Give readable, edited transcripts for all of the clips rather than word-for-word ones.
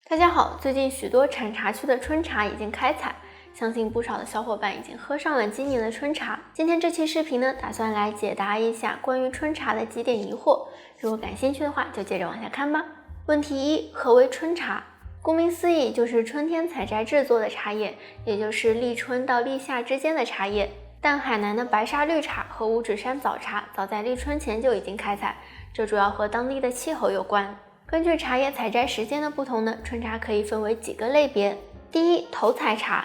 大家好，最近许多产茶区的春茶已经开采，相信不少的小伙伴已经喝上了今年的春茶。今天这期视频呢，打算来解答一下关于春茶的几点疑惑，如果感兴趣的话，就接着往下看吧。问题一：何为春茶？顾名思义，就是春天采摘制作的茶叶，也就是立春到立夏之间的茶叶。但海南的白沙绿茶和五指山早茶早在立春前就已经开采，这主要和当地的气候有关。根据茶叶采摘时间的不同呢，春茶可以分为几个类别。第一，头采茶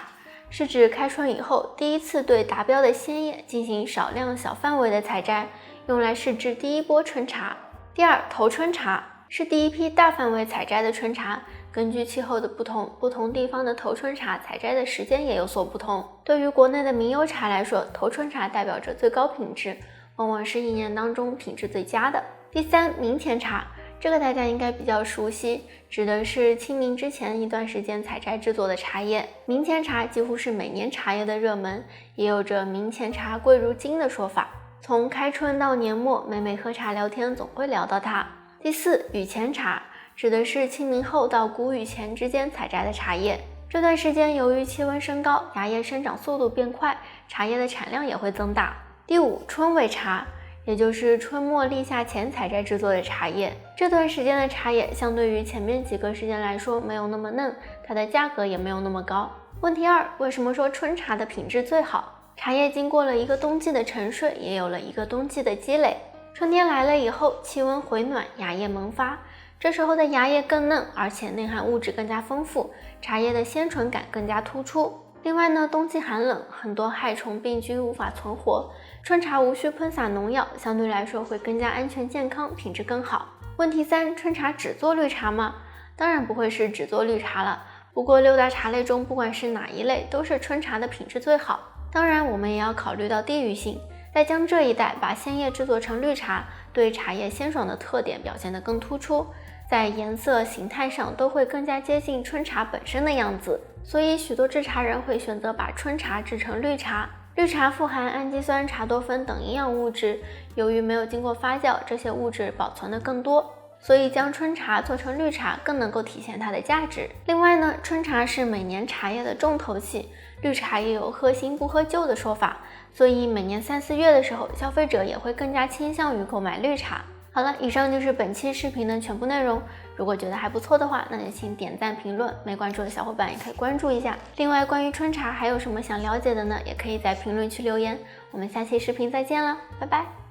是指开春以后第一次对达标的鲜叶进行少量小范围的采摘，用来试制第一波春茶。第二，头春茶是第一批大范围采摘的春茶，根据气候的不同，不同地方的头春茶采摘的时间也有所不同。对于国内的名优茶来说，头春茶代表着最高品质，往往是一年当中品质最佳的。第三，明前茶，这个大家应该比较熟悉，指的是清明之前一段时间采摘制作的茶叶。明前茶几乎是每年茶叶的热门，也有着明前茶贵如金的说法。从开春到年末，每每喝茶聊天总会聊到它。第四，雨前茶指的是清明后到谷雨前之间采摘的茶叶。这段时间由于气温升高，芽叶生长速度变快，茶叶的产量也会增大。第五，春尾茶也就是春末立夏前采摘制作的茶叶。这段时间的茶叶相对于前面几个时间来说没有那么嫩，它的价格也没有那么高。问题二，为什么说春茶的品质最好？茶叶经过了一个冬季的沉睡，也有了一个冬季的积累。春天来了以后，气温回暖，芽叶萌发，这时候的芽叶更嫩，而且内含物质更加丰富，茶叶的鲜醇感更加突出。另外呢，冬季寒冷，很多害虫病菌无法存活，春茶无需喷洒农药，相对来说会更加安全健康，品质更好。问题三，春茶只做绿茶吗？当然不会是只做绿茶了，不过六大茶类中不管是哪一类，都是春茶的品质最好。当然我们也要考虑到地域性，在江浙一带把鲜叶制作成绿茶，对茶叶鲜爽的特点表现得更突出，在颜色形态上都会更加接近春茶本身的样子，所以许多制茶人会选择把春茶制成绿茶。绿茶富含氨基酸、茶多酚等营养物质，由于没有经过发酵，这些物质保存的更多，所以将春茶做成绿茶更能够体现它的价值。另外呢，春茶是每年茶叶的重头戏，绿茶也有喝新不喝旧的说法，所以每年3、4月的时候，消费者也会更加倾向于购买绿茶。好了，以上就是本期视频的全部内容。如果觉得还不错的话，那就请点赞评论，没关注的小伙伴也可以关注一下。另外，关于春茶还有什么想了解的呢？也可以在评论区留言。我们下期视频再见了，拜拜。